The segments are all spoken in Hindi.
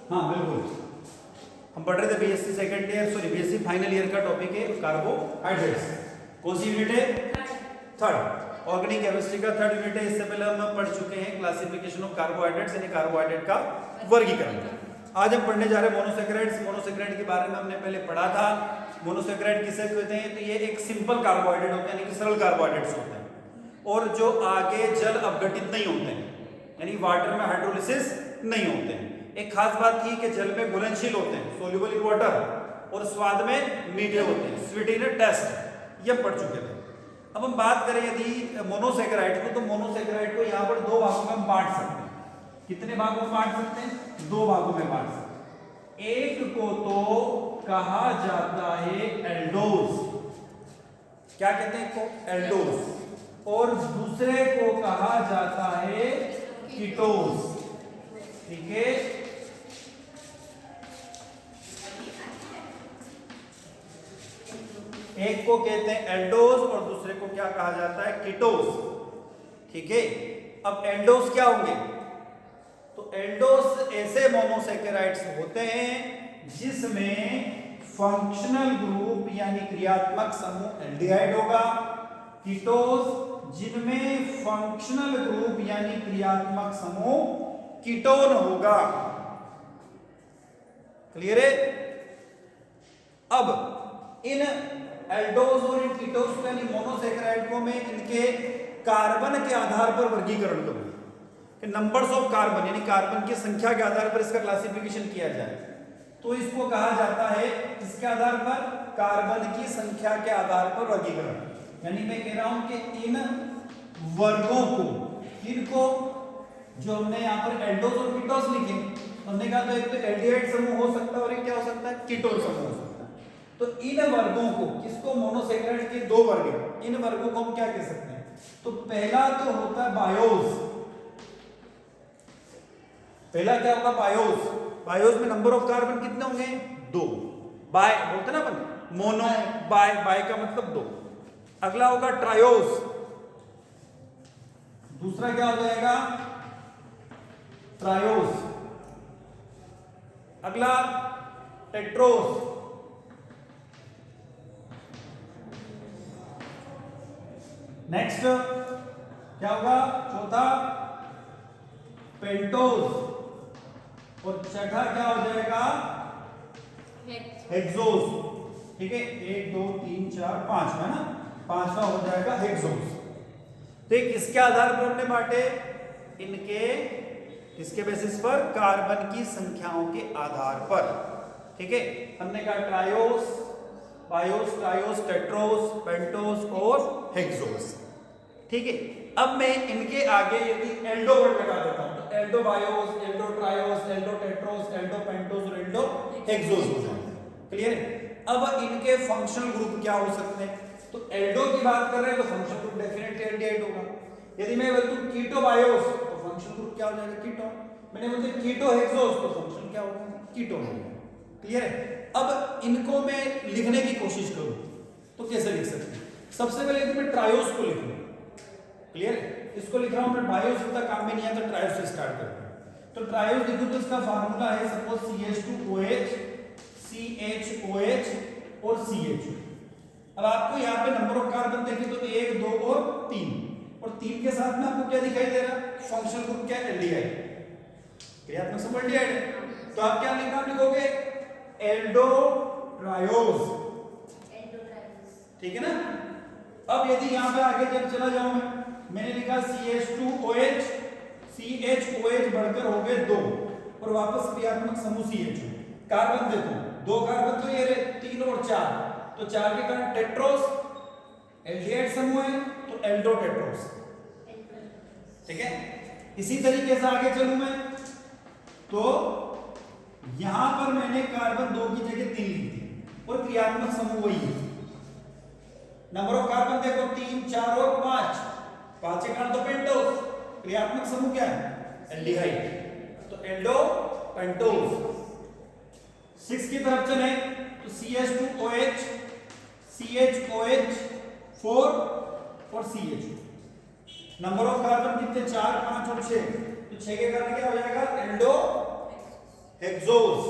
हाँ बिल्कुल, हम पढ़ रहे थे BSc second year, sorry BSc final year का टॉपिक है कार्बोहाइड्रेट्स। कौन सी यूनिट है? थर्ड। ऑर्गेनिक केमिस्ट्री का थर्ड यूनिट है। इससे पहले हम पढ़ चुके हैं क्लासिफिकेशन ऑफ कार्बोहाइड्रेट्स, यानी कार्बोहाइड्रेट का वर्गीकरण। आज हम पढ़ने जा रहे हैं मोनोसेकेराइड्स। मोनोसेकेराइड के बारे में हमने पहले पढ़ा था। मोनोसेकेराइड किसे कहते हैं? तो ये एक सिंपल कार्बोहाइड्रेट होते हैं, यानी कि सरल कार्बोहाइड्रेट्स होते हैं, और जो आगे जल अपघटित नहीं होते हैं, यानी वाटर में हाइड्रोलिसिस नहीं होते हैं। एक खास बात थी कि जल में घुलनशील होते हैं, सोल्यूबल इन वाटर, और स्वाद में मीठे होते हैं, स्वीट इन टेस्ट, ये पढ़ चुके थे। अब हम बात करें यदि मोनोसेकेराइड को, तो मोनोसेकेराइड को यहाँ पर दो भागों में हम बांट सकते हैं। कितने भागों में बांट सकते हैं? दो भागों में बांट सकते हैं। एक को तो कहा जाता है एल्डोज, क्या कहते हैं इसको? एल्डोज। और दूसरे को कहा जाता है कीटोज। ठीक है, एक को कहते हैं एल्डोज और दूसरे को क्या कहा जाता है? कीटोज। ठीक है, अब एल्डोज क्या होंगे? तो एल्डोज ऐसे मोनोसेकेराइड्स होते हैं जिसमें फंक्शनल ग्रुप यानी क्रियात्मक समूह एल्डिहाइड होगा। कीटोज जिनमें फंक्शनल ग्रुप यानी क्रियात्मक समूह कीटोन होगा। क्लियर है? अब इन एल्डोज और इन कीटोज यानी मोनोसेकेराइड को मैं इनके कार्बन के आधार पर वर्गीकरण करूंगा कि नंबर्स ऑफ कार्बन, यानी कार्बन की संख्या के आधार पर इसका क्लासिफिकेशन किया जाए। तो इसको कहा जाता है इसके आधार पर, कार्बन की संख्या के आधार पर वर्गीकरण। यानी मैं कह रहा हूं कि इन वर्गों को, इनको जो हमने यहाँ पर एल्डोज और कीटोज लिखे, हमने कहा तो एक तो एल्डिहाइड समूह हो सकता है और एक क्या हो सकता है? कीटोन समूह हो सकता है। तो इन वर्गों को, किसको? मोनोसेकेराइड के दो वर्ग हैं, इन वर्गों को हम क्या कह सकते हैं? तो पहला तो होता है बायोज। पहला क्या होगा? बायोज। बायोज में नंबर ऑफ कार्बन कितने होंगे? दो। बाय बोलते ना अपन, मोनो बाय, बाय का मतलब दो। अगला होगा ट्रायोज। दूसरा क्या हो जाएगा? ट्रायोज। अगला टेट्रोज। नेक्स्ट क्या होगा? चौथा पेंटोज। और छठा क्या हो जाएगा? हेक्सोज। ठीक है, 1 2 3 4 5 है ना, पांचवा हो जाएगा हेक्सोज। तो किसके आधार पर हमने बांटे? इनके किसके बेसिस पर? कार्बन की संख्याओं के आधार पर। ठीक है, हमने कहा triose, BIOS, triose, Tedros, pentose और हेक्सोस। ठीक है, अब मैं इनके आगे यदि एल्डो वर्ड लगा देता हूं तो Aldo BIOS, Aldo triose, Aldo Tedros, Aldo pentose और एल्डो हेक्सोस हो जाएंगे। क्लियर है? अब इनके फंक्शनल ग्रुप क्या हो सकते हैं? तो एल्डो की बात कर रहे हैं तो फंक्शनल ग्रुप डेफिनेटली एल्डिहाइड होगा। यदि मैं बोलूं कीटो बायोस तो फंक्शनल ग्रुप क्या हो जाएगा? कीटोन। मैंने बोलते कीटो हेक्सोस तो फंक्शन क्या होगा? कीटोन होगा। क्लियर है? अब इनको मैं लिखने की कोशिश करूं तो कैसे लिख सकते हैं? सबसे पहले यदि मैं ट्रायोस को लिखूं, क्लियर है, इसको लिख रहा हूं मैं, बायोस इतना काम में नहीं आता, ट्रायोस से स्टार्ट करते हैं। तो ट्रायोस लिखूं तो इसका फार्मूला है सपोज CH2OH, CHOH और CH। अब आपको यहाँ पे नंबर ऑफ कार्बन देखें तो 1 2 और 3, और 3 के साथ में आपको क्या दिखाई दे रहा है? फंक्शनल ग्रुप क्या? एल्डिहाइड, क्रियात्मक समूह एल्डिहाइड है। तो आप क्या लिखना? लिखोगे एल्डो ट्रायोस। ठीक है ना? अब यदि यहां पे आगे जब चला जाऊं मैंने लिखा CH2OH, CHOH बढ़कर हो गए 2 और वापस क्रियात्मक समूह CH। कार्बन देखो, 2 कार्बन तो ये रहे, 3 और 4, तो 4 के कारण टेट्रोस, एल्डिहाइड समूह है तो एल्डो टेट्रोस। ठीक है, इसी तरीके से आगे चलूं मैं तो यहां पर मैंने कार्बन 2 की जगह 3 लिख दी और क्रियात्मक समूह वही है। नंबर ऑफ कार्बन देखो 3 4 और 5, 5 के कारण तो पेंटोस, क्रियात्मक समूह क्या है? एल्डिहाइड, तो एल्डो पेंटोस। 6 की तरफ चले तो CH2OH, CHOH 4 और CH। नंबर ऑफ कार्बन कितने? 4 5 और 6, तो 6 के कारण क्या हो जाएगा? Aldo hexose.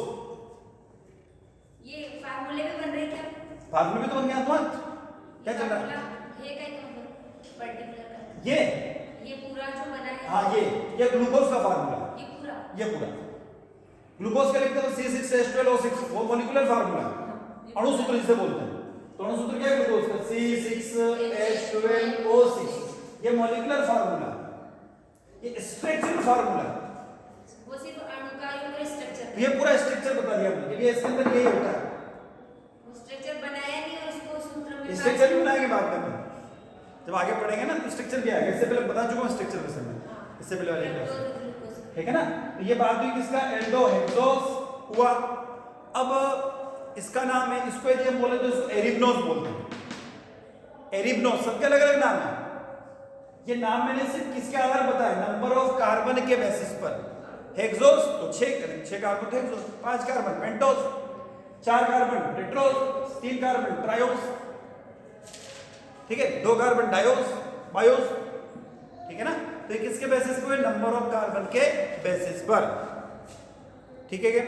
ये फार्मूले में बन रही क्या? फार्मूले में तो बन गया तुम क्या चल रहा है? ये क्या पर्टिकुलर का ये पूरा जो बना है। हाँ ये ग्लूकोज का फार्मूला, ये पूरा ग्लूकोज का लिखते हैं C6H12O6, वो मॉलिक्यूलर फार्मूला, अणु सूत्र जिसे बोलते हैं। तो अणु सूत्र क्या है ग्लूकोज का? C6H12O6, ये मॉलिक्यूलर फार्मूला, ये स्ट्रक्चरल फार्मूला, वो सिर्फ अणु का ही स्ट्रक्चर, ये पूरा स्ट्रक्चर बता दिया हमने कि इसके अंदर यही होता है। वो स्ट्रक्चर बनाया नहीं और इसको सूत्र में स्ट्रक्चर भी बनाएंगे बाद में, जब आगे पढ़ेंगे ना तो स्ट्रक्चर क्या है, इससे पहले बता चुका हूं स्ट्रक्चर वैसे में, इससे पहले वाले क्लास, ठीक है ना। तो ये बात हुई किसका? एल्डो हेक्सोस हुआ। अब इसका नाम है, इसको यदि हम बोले तो इसको एरिब्नोस बोलते हैं। एरिब्नोस सबके अलग अलग नाम है। ये नाम मैंने सिर्फ किसके आधार बताया? नंबर ऑफ कार्बन के बेसिस पर। हेक्सोस तो 6 कार्बन थे, hexose 5 carbon pentose, 4 carbon Tedros, 3 carbon triose, ठीक है, 2 कार्बन डायोस, बायोस, ठीक है ना। तो ये किसके बेसिस पर? नंबर ऑफ कार्बन के बेसिस पर, ठीक है क्या?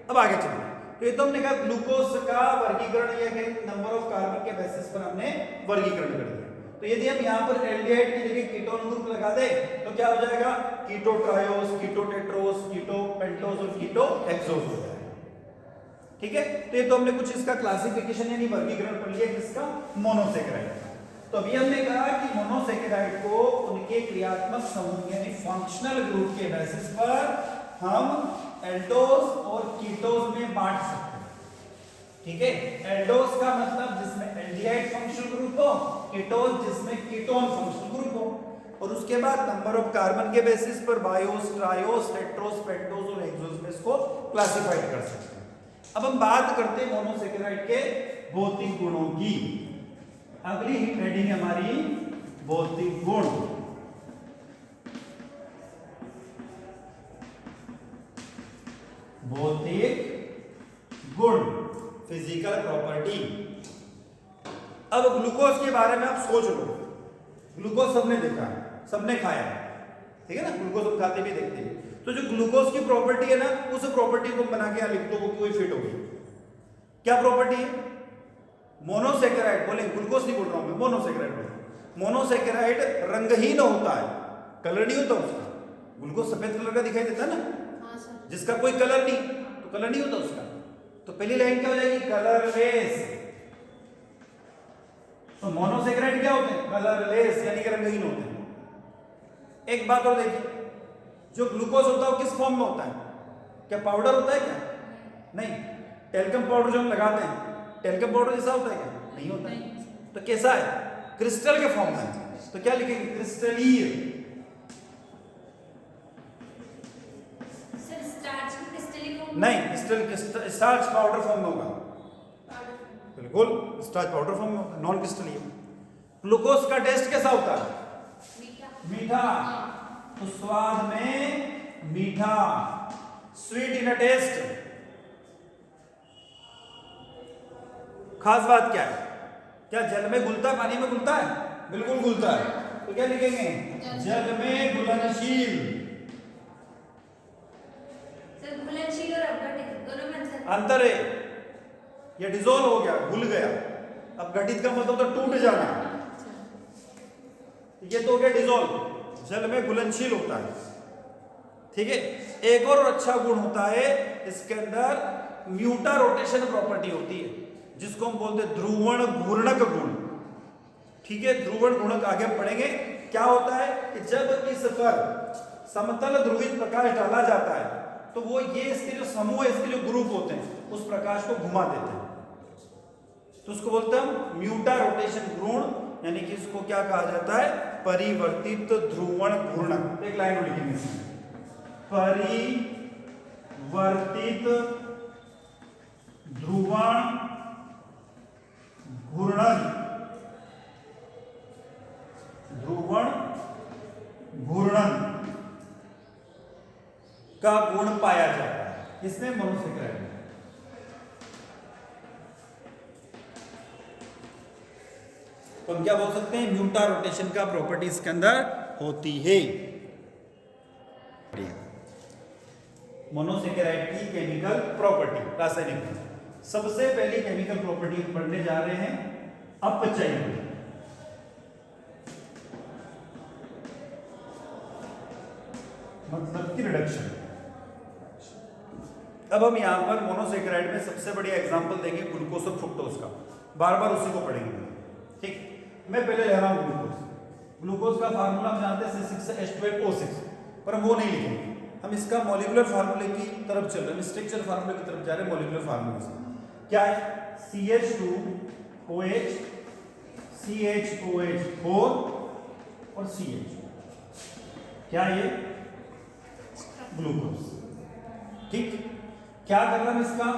अब आगे चलिए। तो ये तो हमने कहा ग्लूकोज का वर्गीकरण, ये है नंबर ऑफ कार्बन के बेसिस पर हमने वर्गीकरण कर दिया। तो यदि हम यहाँ पर एल्डिहाइड की जगह कीटोन ग्रुप लगा दे तो क्या हो जाएगा? कीटो ट्रायोस, कीटो टेट्रोस, कीटो पेंटोस और कीटो हेक्सोस हो जाएगा, ठीक है। तो ये तो हमने कुछ इसका क्लासिफिकेशन यानी वर्गीकरण पढ़ लिया किसका? मोनोसेकेराइड। तो अभी हमने कहा कि मोनोसेकेराइड को उनके क्रियात्मक समूह यानी फंक्शनल ग्रुप के बेसिस पर हम एल्डोस और कीटोस में बांट सकते हैं, ठीक है। एल्डोस का मतलब जिसमें एल्डिहाइड फंक्शनल ग्रुप हो, कीटोस जिसमें कीटोन फंक्शनल ग्रुप हो, और उसके बाद नंबर ऑफ कार्बन के बेसिस पर बायोस, ट्रायोस, टेट्रोस, पेंटोस और हेक्सोस में इसको क्लासिफाइड कर सकते हैं। अब हम बात करते हैं मोनोसेकेराइड के भौतिक गुणों की। अगली हेडिंग हमारी भौतिक गुण। भौतिक गुण, फिजिकल प्रॉपर्टी। अब ग्लूकोज के बारे में आप सोच लो। ग्लूकोज सबने देखा है, सबने खाया है, ठीक है ना। ग्लूकोज हम खाते भी देखते हैं। तो जो ग्लूकोज की प्रॉपर्टी है ना, उस प्रॉपर्टी को बना के यहां लिख दो, कोई फिट होगी। क्या प्रॉपर्टी है? मोनोसेकेराइड, बोले ग्लूकोज नहीं बोल रहा हूं मैं, मोनोसेकेराइड बोल रहा हूं। मोनोसेकेराइड रंगहीन होता है, कलर नहीं होता उसका। ग्लूकोज सफेद कलर का दिखाई देता है ना, जिसका कोई कलर नहीं, तो कलर नहीं होता उसका। तो पहली लाइन क्या हो जाएगी? कलरलेस। तो मोनोसेकेराइड क्या होते हैं? कलरलेस, यानी कि रंगहीन होते हैं। एक बात और देखिए, जो ग्लूकोज होता है वो किस फॉर्म में होता है? क्या पाउडर होता है क्या? नहीं। टेल्कम पाउडर जो हम लगाते हैं, टेल्कम पाउडर जैसा होता है क्या? नहीं होता है। तो कैसा है? क्रिस्टल के फॉर्म में। तो क्या लिखेंगे? क्रिस्टलीय। सर स्टार्च की क्रिस्टलीय फॉर्म नहीं, स्टार्च पाउडर फॉर्म में होगा, बिल्कुल स्टार्च पाउडर फॉर्म में होता है, नॉन क्रिस्टलीय। ग्लूकोज का टेस्ट कैसा होता है? मीठा। तो स्वाद में मीठा, स्वीट इन अ टेस्ट। खास बात क्या है? क्या जल में घुलता है, पानी में घुलता है? बिल्कुल घुलता है। तो क्या लिखेंगे? जल में घुलनशील। सर घुलनशील और अपघटित दोनों में अंतर है। ये डिसॉल्व हो गया, घुल गया। अब घटित का मतलब तो टूट जाना। ये तो हो गया डिसॉल्व, जल में घुलनशील होता है, ठीक है। एक और अच्छा गुण होता है इसके अंदर, म्यूटा रोटेशन प्रॉपर्टी होती है, जिसको हम बोलते हैं ध्रुवण घूर्णक गुण, ठीक है। ध्रुवण घूर्णक आगे हम पढ़ेंगे। क्या होता है कि जब इस पर समतल ध्रुवित प्रकाश डाला जाता है तो वो ये इसके जो समूह है, इसके जो ग्रुप होते हैं, उस प्रकाश को घुमा देते हैं। तो उसको बोलते हैं हम म्यूटा रोटेशन गुण, यानी कि इसको क्या कहा जाता है? परिवर्तित ध्रुवण घूर्णक। एक लाइन में लिखेंगे इसमें, परिवर्तित ध्रुवण घूर्णन, ध्रुवण घूर्णन का गुण पाया जाता है। इसमें मोनोसेकेराइड में। तो हम क्या बोल सकते हैं? म्यूटा रोटेशन का प्रॉपर्टी इसके अंदर होती है। मोनोसेकेराइड की केमिकल प्रॉपर्टी, रासायनिक गुण। सबसे पहली केमिकल प्रॉपर्टी हम पढ़ने जा रहे हैं अपचयन, मतलब कि रिडक्शन। अब हम यहां पर मोनोसेकेराइड में सबसे बढ़िया एग्जांपल देंगे ग्लूकोज और फ्रुक्टोज का, बार बार उसी को पढ़ेंगे। ठीक, मैं पहले ले रहा हूं ग्लूकोज। ग्लूकोज का फार्मूला हम जानते हैं C6H12O6, पर हम वो नहीं लिखेंगे, हम इसका मॉलिक्यूलर फार्मूले की तरफ चल रहे हैं, स्ट्रक्चर फार्मूले की तरफ जा रहे हैं। मॉलिक्यूलर फार्मूले से क्या है? CH2OH, CHOH4 और CH, क्या ये? ग्लूकोज। ठीक, क्या कर रहा है इसका?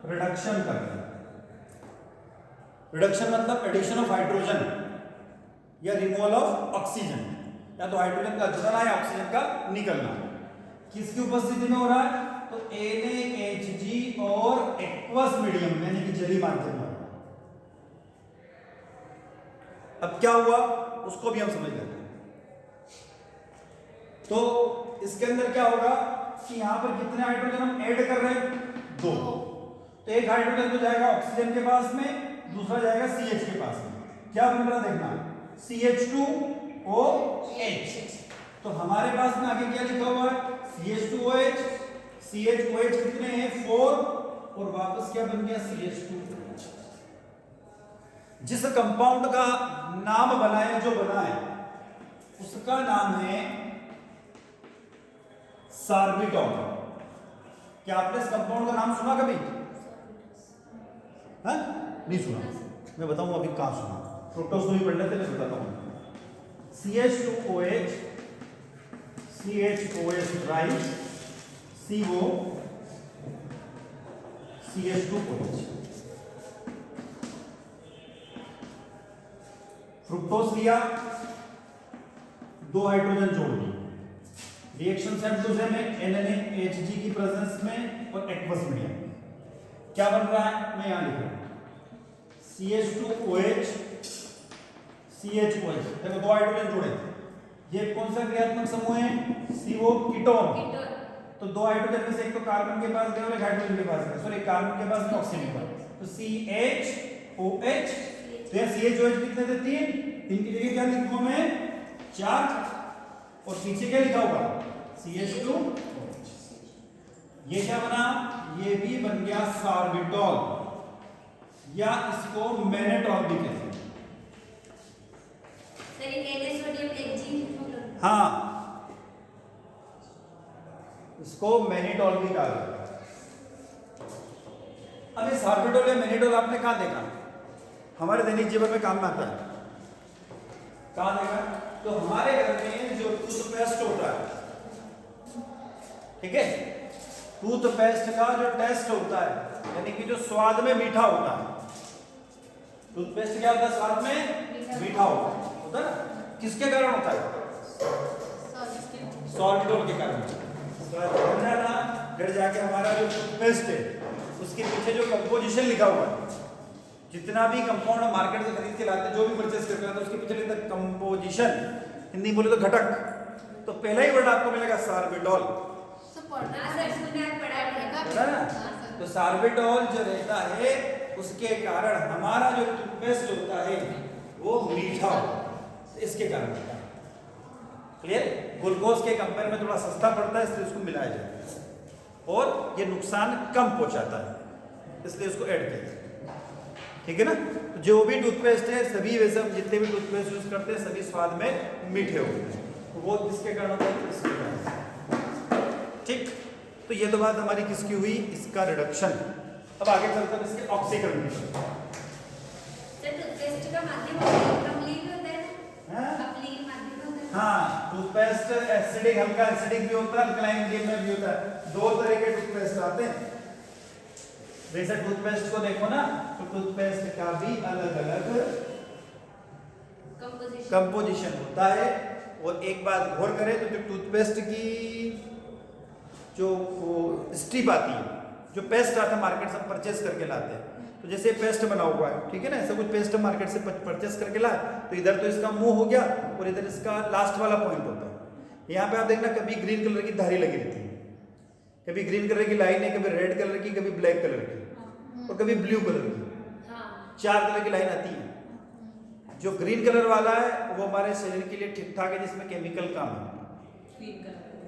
रिडक्शन कर रहा है। रिडक्शन मतलब एडिशन ऑफ हाइड्रोजन या रिमूवल ऑफ ऑक्सीजन, या तो हाइड्रोजन का जुड़ना है, ऑक्सीजन का निकलना। किसकी उपस्थिति में हो रहा है? तो NaHG और एक्वस मीडियम यानी कि जलीय माध्यम में। अब क्या हुआ उसको भी हम समझ लेते हैं। तो इसके अंदर क्या होगा कि यहां पर कितने हाइड्रोजन हम ऐड कर रहे हैं? 2। तो एक हाइड्रोजन तो जाएगा ऑक्सीजन के पास में, दूसरा जाएगा CH के पास में। क्या बन रहा देखना, CH2OH। तो हमारे पास में आगे क्या लिखा हुआ है? CH2OH, CHOH कितने हैं? 4, और वापस क्या बन गया? CH2OH। जिस कंपाउंड का नाम बना है, जो बना है, उसका नाम है सार्बिटॉल। क्या आपने इस कंपाउंड का नाम सुना कभी? हाँ? नहीं सुना? मैं बताऊं अभी कहां सुना। फ्रुक्टोज को भी पढ़ लेते, मैं बताता हूं। CH2OH, CHOH right, CO, CH2OH। Fructose लिया, 2 हाइड्रोजन जोड़ दिए, रिएक्शन सेम टू सेम है, NaHG की प्रेजेंस में और एक्वस मीडियम। क्या बन रहा है? मैं यहां लिख रहा हूं CH2OH, CHOH। देखो 2 हाइड्रोजन जुड़े, ये कौन सा क्रियात्मक समूह है? CO, ketone. तो 2 हाइड्रोजन में से एक तो कार्बन के पास गया और एक हाइड्रोजन के पास गया, सॉरी कार्बन के पास में ऑक्सीजन के पास। तो CHOH, तो यहां CHOH कितने थे? 3 की जगह क्या लिखूंगा मैं? 4, और पीछे क्या लिखा होगा? CH2OH। ये क्या बना? ये भी बन गया सार्बिटॉल, या इसको मैनेटॉल भी कहते हैं। हाँ, इसको मैनेटॉल भी कहा जाता है। अब ये सार्बिटॉल या मैनेटॉल आपने कहां देखा? हमारे दैनिक जीवन में काम में आता है। कहां देखा? तो हमारे घर में जो टूथपेस्ट होता है, ठीक है, टूथपेस्ट का जो टेस्ट होता है, यानी कि जो स्वाद में मीठा होता है, टूथपेस्ट क्या होता है? स्वाद में मीठा होता है ना? किसके कारण होता है? सॉल्बिटॉल के कारण। घर जाके हमारा जो टूथपेस्ट है उसके पीछे जो कंपोजिशन लिखा हुआ है, जितना भी कंपाउंड मार्केट से खरीद के लाते हैं, जो भी परचेस करते हैं, तो उसके पीछे लिखा है कंपोजिशन, हिंदी बोले तो घटक। तो पहला ही वर्ड आपको मिलेगा सार्बिटॉल। तो सार्बिटॉल जो रहता है उसके कारण हमारा जो टूथपेस्ट होता है वो मीठा होता है, इसके कारण होता है। क्लियर? ग्लूकोज के कंपेयर में थोड़ा सस्ता पड़ता है, इसलिए उसको मिलाया जाता है, और ये नुकसान कम पहुंचाता है, इसलिए उसको ऐड करते हैं। ठीक है ना? तो जो भी टूथपेस्ट है, सभी वैसे हम जितने भी टूथपेस्ट यूज करते हैं, सभी स्वाद में मीठे होते हैं। तो वो किसके कारण होता है? इसके कारण। ठीक, तो ये तो बात हमारी किसकी हुई? इसका रिडक्शन। अब आगे चलते हैं इसके ऑक्सीकरण की। टूथपेस्ट का माध्यम अम्लीय होता है ना? अम्लीय माध्यम होता है। हाँ, टूथपेस्ट एसिडिक, हल्का एसिडिक भी होता है, अल्कलाइन मीडियम में भी होता है। 2 तरह के टूथपेस्ट आते हैं। वैसे टूथपेस्ट को देखो ना, तो टूथपेस्ट का भी अलग अलग कंपोजिशन होता है। और एक बात गौर करें तो जो टूथपेस्ट की जो स्ट्रिप आती है, जो पेस्ट आता है मार्केट से परचेस करके लाते हैं, तो जैसे पेस्ट बना हुआ है, ठीक है ना, ऐसा कुछ पेस्ट मार्केट से परचेस करके लाए, तो इधर तो इसका मुंह हो गया और इधर इसका लास्ट वाला पॉइंट होता है। यहाँ पे आप देखना कभी ग्रीन कलर की धारी लगी रहती है, कभी ग्रीन कलर की लाइन है, कभी रेड कलर की, कभी ब्लैक कलर की और कभी ब्लू कलर की। हाँ 4 कलर की लाइन आती है। जो ग्रीन कलर वाला है वो हमारे शरीर के लिए ठीक ठाक है, जिसमें केमिकल कम है।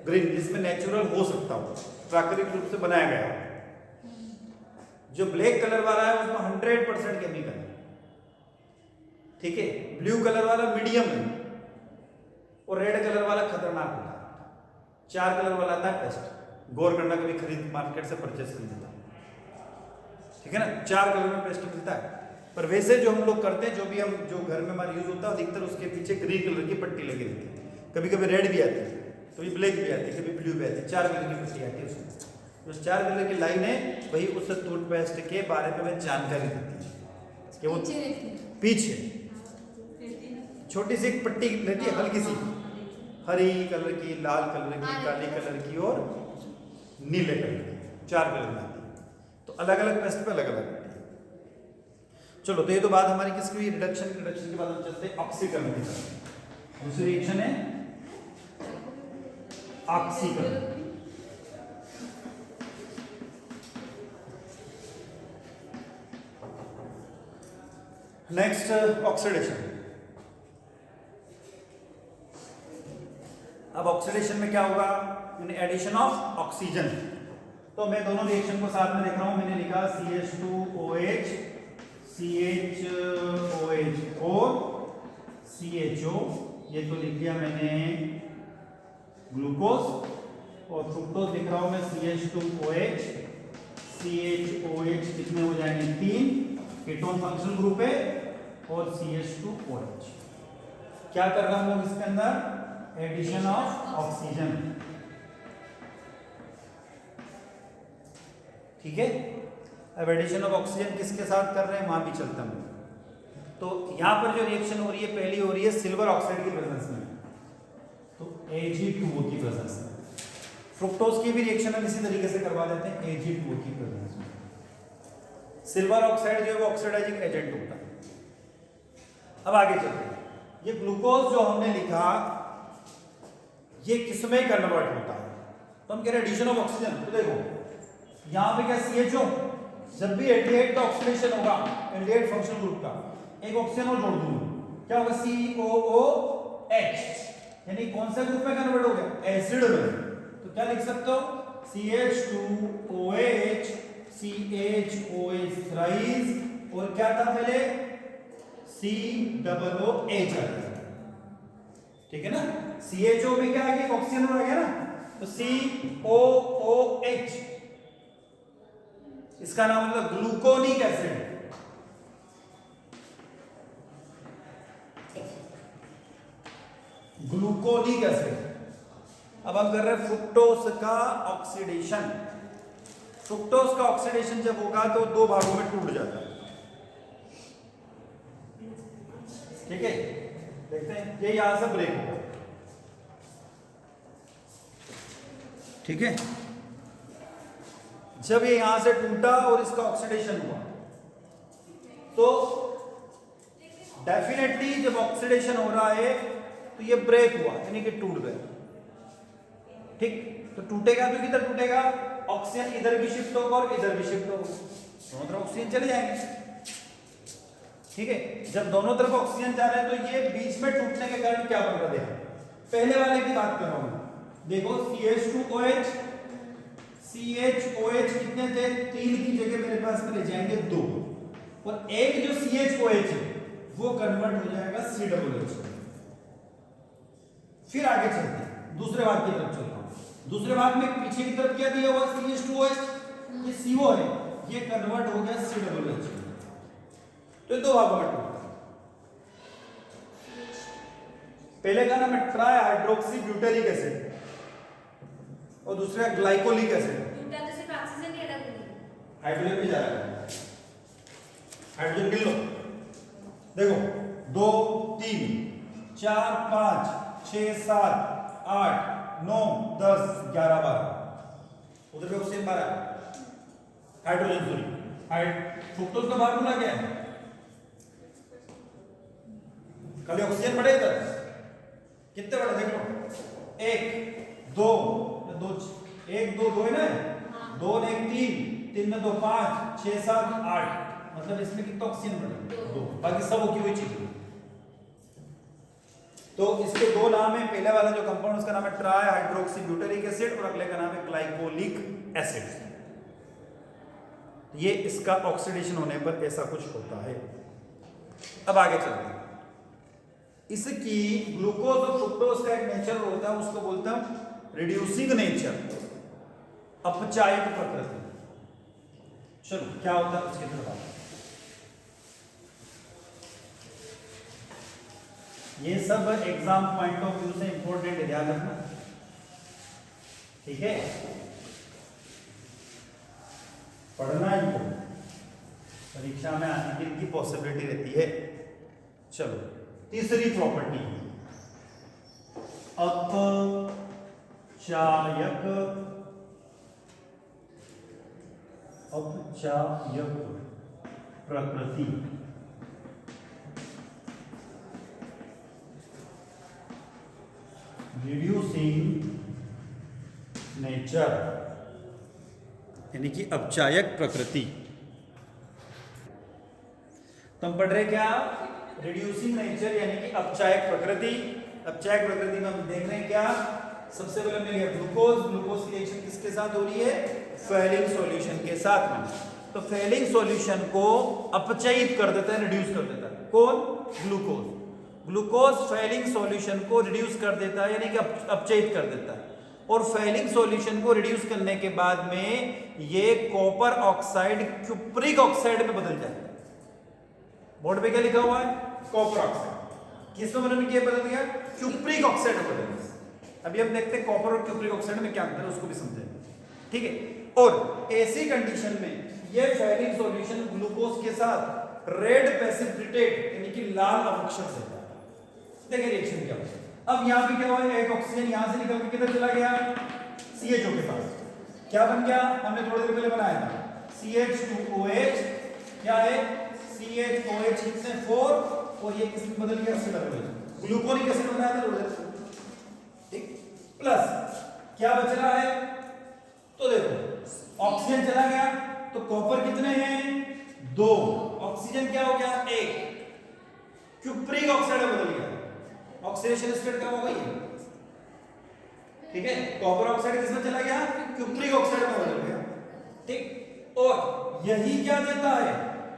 ग्रीन जिसमें नेचुरल हो सकता हो, प्राकृतिक रूप से बनाया गया हो। जो ब्लैक कलर वाला है उसमें 100% केमिकल है। ठीक है, ब्लू कलर वाला मीडियम है और रेड कलर वाला खतरनाक होता है। 4 कलर वाला आता है पेस्ट। गौर करना, कभी खरीद मार्केट से परचेस खरीदता, ठीक है ना, 4 कलर में पेस्ट मिलता है। पर वैसे जो हम लोग करते हैं, जो भी हम जो घर में हमारा यूज होता है, अधिकतर उसके पीछे ग्रीन कलर की पट्टी लगी रहती है। कभी कभी रेड भी आती है, कभी ब्लैक भी आती है, कभी ब्लू भी आती है। 4 कलर की पट्टी आती है उसमें। जो 4 कलर की लाइन है वही उस टूथपेस्ट के बारे में हमें जानकारी देती है कि वो पीछे छोटी सी एक पट्टी रहती है, हल्की सी, हरी कलर की, लाल कलर की, काली कलर की और नीले कलर की। 4 कलर में आती है। तो अलग अलग पेस्ट पे अलग अलग होती है। चलो, तो ये तो बात हमारी किसकी हुई, रिडक्शन के बाद हम चलते हैं ऑक्सीकरण की तरफ। दूसरी रिएक्शन है ऑक्सीकरण। Next oxidation. अब ऑक्सीडेशन में क्या होगा, एडिशन ऑफ ऑक्सीजन। तो मैं दोनों रिएक्शन को साथ में देख रहा हूं। मैंने लिखा CH2OH CHOH और CHO, ये तो लिख दिया मैंने ग्लूकोज। और फ्रुक्टोज लिख रहा हूं मैं CH2OH CHOH, कितने हो जाएंगे 3, कीटोन फंक्शनल ग्रुप है, और CH2OH। क्या कर रहा हूं इसके अंदर, एडिशन ऑफ ऑक्सीजन। ठीक है, अब एडिशन ऑफ ऑक्सीजन किसके साथ कर रहे हैं वहां भी चलता हूं। तो यहां पर जो रिएक्शन हो रही है, पहली हो रही है सिल्वर ऑक्साइड की प्रेजेंस में, तो Ag2O की प्रेजेंस में। फ्रुक्टोज की भी रिएक्शन हम इसी तरीके से करवा देते हैं, Ag2O की प्रेजेंस में। सिल्वर ऑक्साइड जो है वो ऑक्सीडाइजिंग एजेंट होता है। अब आगे चलते हैं। ये ग्लूकोज जो हमने लिखा, ये किसमें कन्वर्ट होता है, तो हम कह रहे हैं एडिशन ऑफ ऑक्सीजन। तो देखो यहां पे क्या CHO, जब भी एल्डिहाइड का ऑक्सीडेशन होगा, एल्डिहाइड फंक्शनल ग्रुप का, एक ऑक्सीजन और जोड़ दूंगा, क्या होगा COOH, यानी कौन सा ग्रुप में कन्वर्ट हो गया, एसिड में। तो क्या लिख सकते हो, CH2OH CHOH थ्राइस, और क्या था पहले COOH आ गया। ठीक है ना, CHO में क्या आ गया, ऑक्सीजन आ गया ना, तो COOH, इसका नाम मतलब ग्लूकोनिक एसिड। Gluconic acid. अब हम कर रहे हैं फ्रुक्टोज का ऑक्सीडेशन। फ्रुक्टोज का ऑक्सीडेशन जब होगा तो 2 भागों में टूट जाता है। ठीक है, देखते हैं, ये यहां से ब्रेक होगा। ठीक है, जब ये यहां से टूटा और इसका ऑक्सीडेशन हुआ, तो डेफिनेटली जब ऑक्सीडेशन हो रहा है तो ये ब्रेक हुआ, यानी कि टूट गया। ठीक, तो टूटेगा तो किधर टूटेगा, ऑक्सीजन इधर भी शिफ्ट होगा और इधर भी शिफ्ट होगा, दोनों तरफ ऑक्सीजन चले जाएंगे। ठीक है, जब दोनों तरफ ऑक्सीजन जा रहे हैं तो ये बीच में टूटने के कारण क्या बन रहा है, पहले वाले की बात कर रहा हूं। देखो CH2OH कितने थे, 3 की जगह मेरे पास में ले जाएंगे 2, और एक जो CHOH है वो कन्वर्ट हो जाएगा COOH। फिर आगे चलते हैं, दूसरे भाग की तरफ चलता हूं। दूसरे भाग में पीछे की तरफ क्या दिया हुआ, CH2OH, ये CO है, ये कन्वर्ट हो गया COOH। तो 2 भागों में टूटता है। पहले का नाम है ट्राई हाइड्रोक्सी ब्यूटेरिक एसिड और दूसरा ग्लाइकोलिक एसिड। टूटा तो सिर्फ ऑक्सीजन ही अलग हुई, हाइड्रोजन भी जा रहा है, हाइड्रोजन गिन लो। देखो 2 3 4 5 6 7 8 9 10 11 12, उधर पे ऑक्सीजन 12, हाइड्रोजन सॉरी फ्रुक्टोज का फार्मूला क्या है, खाली ऑक्सीजन बढ़े इधर, कितने बढ़े देख लो, 1 2 2 1 2 2 है ना, 2 ने 1 3, 3 में 2 5, 6 7 8, मतलब इसमें कितना ऑक्सीजन बना? 2। बाकी सब की हुई चीज। तो इसके दो नाम है, पहले वाला जो कंपाउंड उसका नाम है ट्राई हाइड्रोक्सी ब्यूटेरिक एसिड और अगले का नाम है ग्लाइकोलिक एसिड। ये इसका ऑक्सीडेशन होने पर ऐसा कुछ होता है। अब आगे चलते हैं। इसकी ग्लूकोज और फ्रुक्टोज का एक नेचर होता है, उसको बोलते हैं रिड्यूसिंग नेचर, अपचायक प्रकृति। चलो क्या होता है उसके तरफ। ये सब एग्जाम पॉइंट ऑफ व्यू से इंपॉर्टेंट है, ध्यान रखना, ठीक है, पढ़ना ही तो परीक्षा में आने की इनकी पॉसिबिलिटी रहती है। चलो तीसरी प्रॉपर्टी, अपचायक प्रकृति। रिड्यूसिंग नेचर यानी कि अपचायक प्रकृति। तो हम पढ़ रहे क्या, रिड्यूसिंग नेचर यानी कि अपचायक प्रकृति। अपचायक प्रकृति में हम देख रहे हैं क्या, सबसे पहले मिल गया ग्लूकोज। ग्लूकोज की रिएक्शन किसके साथ हो रही है? फेलिंग सॉल्यूशन के साथ में। तो फेलिंग सॉल्यूशन को अपचयित कर देता है, रिड्यूस कर देता है। कौन? ग्लूकोज। ग्लूकोज फेलिंग सॉल्यूशन को रिड्यूस कर देता है यानी कि अपचयित कर देता है। और फेलिंग सॉल्यूशन को रिड्यूस करने के बाद में ये कॉपर ऑक्साइड क्यूप्रिक ऑक्साइड में बदल जाता है। बोर्ड पे क्या लिखा हुआ है? Copper oxide. किस में बदल गया? क्यूप्रिक ऑक्साइड में बदल गया। अभी हम देखते हैं कॉपर और क्यूप्रिक ऑक्साइड में क्या अंतर है, उसको भी समझेंगे, ठीक है। और ऐसी कंडीशन में ये फेलिंग सॉल्यूशन ग्लूकोज के साथ रेड प्रेसिपिटेट यानी कि लाल अवक्षय देता है। देखिए रिएक्शन क्या होता है। अब यहाँ पे क्या हुआ, एक ऑक्सीजन यहाँ से निकल के किधर चला गया? CHO के पास। क्या बन गया? हमने थोड़ी देर पहले बनाया था CH2OH। क्या है? CHOH कितने 4 और ये किसमें बदल गया? COH। ग्लूकोनिक एसिड बनाया था थोड़ी देर, ठीक। प्लस क्या बच रहा है? तो देखो ऑक्सीजन चला गया तो कॉपर कितने हैं? 2। ऑक्सीजन क्या हो गया? 1। क्यूप्रिक ऑक्साइड में बदल गया। ऑक्सीडेशन स्टेट क्या हो गई, ठीक है। कॉपर ऑक्साइड किसमें चला गया? क्यूप्रिक ऑक्साइड में बदल गया, ठीक। और यही क्या देता है?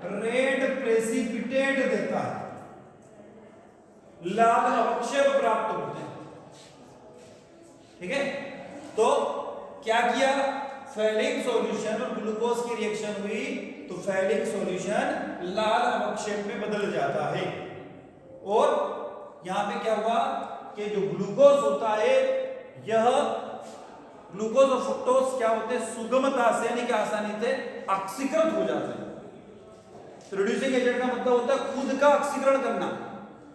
रेड प्रेसिपिटेट देता है, लाल अवक्षय प्राप्त होते हैं, ठीक है। तो क्या किया? फेलिंग सॉल्यूशन और ग्लूकोज की रिएक्शन हुई तो फेलिंग सॉल्यूशन लाल अवक्षय में बदल जाता है। और यहां पे क्या हुआ कि जो ग्लूकोज होता है, यह ग्लूकोज और फ्रुक्टोज क्या होते हैं? सुगमता से यानी कि आसानी से ऑक्सीकृत हो जाते हैं। तो रिड्यूसिंग एजेंट का मतलब होता है खुद का ऑक्सीकरण करना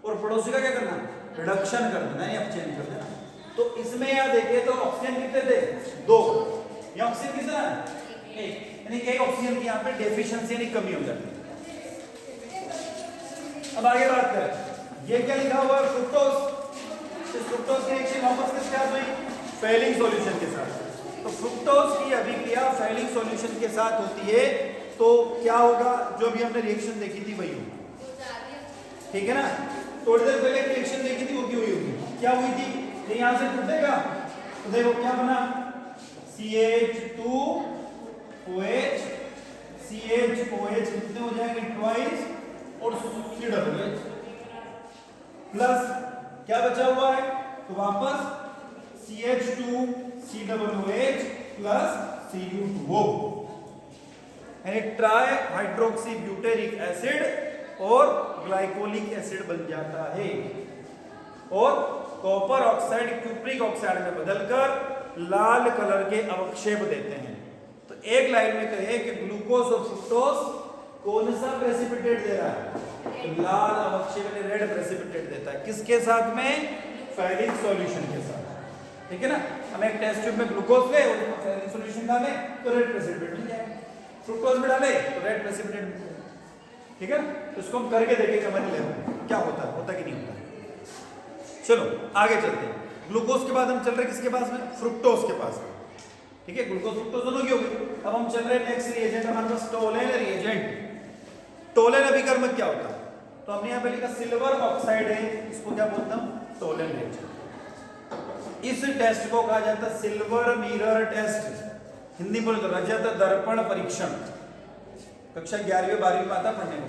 और पड़ोसी का क्या करना? रिडक्शन कर देना या अपचयन कर देना। तो इसमें यहां देखें तो ऑक्सीजन कितने थे? 2। ये ऑक्सीजन कितना है? 1। यानी एक ऑक्सीजन की यहां पे डेफिशिएंसी यानी कमी हो जाती है। अब आगे बात करें, ये क्या लिखा हुआ है? फ्रुक्टोज। इस फ्रुक्टोज की रिएक्शन वापस किसके साथ हुई? फेलिंग सॉल्यूशन के साथ। तो फ्रुक्टोज की अभिक्रिया फेलिंग सॉल्यूशन के साथ होती है तो क्या होगा? जो भी हमने रिएक्शन देखी थी वही होगी, ठीक है ना। थोड़ी देर पहले रिएक्शन देखी थी वो की हुई होगी। क्या हुई थी? ये यहां से टूटेगा तो देखो क्या बना? CH2OH। CHOH कितने हो जाएंगे? ट्वाइस और COH प्लस क्या बचा हुआ है? तो वापस CH2COOH प्लस Cu2O यानी ट्राई हाइड्रोक्सी ब्यूटेरिक एसिड और ग्लाइकोलिक एसिड बन जाता है। और कॉपर ऑक्साइड क्यूप्रिक ऑक्साइड में बदलकर लाल कलर के अवक्षेप देते हैं। तो एक लाइन में कहे कि ग्लूकोज और फ्रुक्टोज कौन सा प्रेसिपिटेट दे रहा है? लाल अवक्षेप यानी रेड प्रेसिपिटेट देता है। किसके साथ में? फेलिंग सॉल्यूशन के साथ, ठीक है ना। हम एक टेस्ट ट्यूब में ग्लूकोज ले और उसमें फेलिंग सॉल्यूशन डालें तो रेड प्रेसिपिटेट मिल जाएगा। फ्रुक्टोज में डाले तो रेड प्रेसिपिटेट मिल जाएगा, ठीक है। तो इसको हम करके देखेंगे हमारे लेवल क्या होता है, होता कि नहीं होता। चलो आगे चलते हैं। ग्लूकोज के बाद हम चल रहे किसके पास में? फ्रुक्टोज के पास में। ठीक है, ग्लूकोज फ्रुक्टोज दोनों की होगी। अब हम चल रहे हैं नेक्स्ट रिएजेंट, हमारे पास टोलेन रिएजेंट। टोलेन अभिकर्मक क्या होता है? तो हमने यहाँ पे लिखा सिल्वर ऑक्साइड है, इसको क्या बोलता हूँ? Tollens reagent. इस टेस्ट को कहा जाता है सिल्वर मिरर टेस्ट, हिंदी बोले तो रजत दर्पण परीक्षण। कक्षा 11वीं 12वीं में आता पढ़ने को,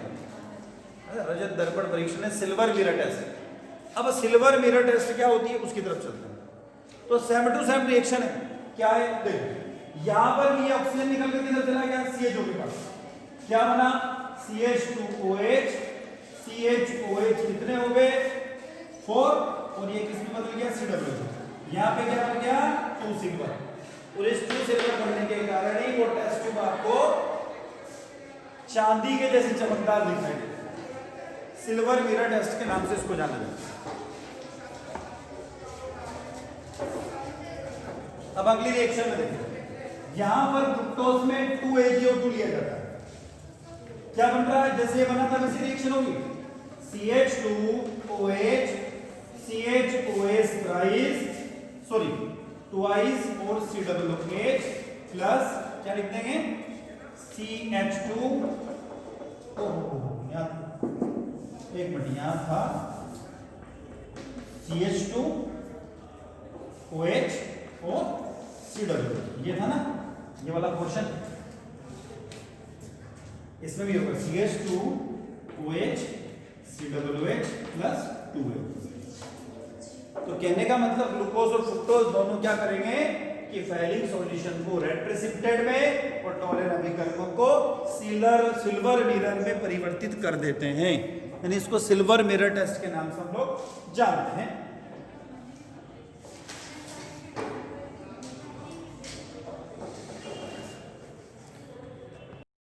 रजत दर्पण परीक्षण है, सिल्वर मिरर टेस्ट। अब सिल्वर मिरर टेस्ट क्या होती है उसकी तरफ चलते हैं। तो सेम टू सेम रिएक्शन है, क्या है देखो, यहां पर भी ऑक्सीजन निकल कर किधर चला गया? CHO के पास। क्या बना? CH2OH। CHOH कितने हो गए? 4, और ये किसमें बदल गया? COH। यहां पे क्या हो गया? 2 सिल्वर। और इस 2 सिल्वर बनने के कारण ही वो टेस्ट ट्यूब आपको चांदी के जैसे चमकदार दिखाई देता है। सिल्वर मिरर टेस्ट के नाम से इसको जाना जाता है। अब अगली रिएक्शन में देखिए, यहां पर फ्रुक्टोज में 2AgO2 लिया जाता है। क्या बन रहा है? जैसे ये बना था वैसी रिएक्शन होगी। CH2OH CHOH ट्वाइस और COOH प्लस क्या लिख देंगे? CH2 एक मिनट, यहां था CH2OH और COOH, ये था ना ये वाला पोर्शन, इसमें भी होगा CH2OH COOH प्लस 2OH। तो कहने का मतलब ग्लूकोज और फ्रुक्टोज दोनों क्या करेंगे कि फैलिंग सॉल्यूशन को रेड प्रेसिपिटेट में और टोलेन अभिकर्मक को सिल्वर मिरर में परिवर्तित कर देते हैं। यानी इसको सिल्वर मिरर टेस्ट के नाम से हम लोग जानते हैं।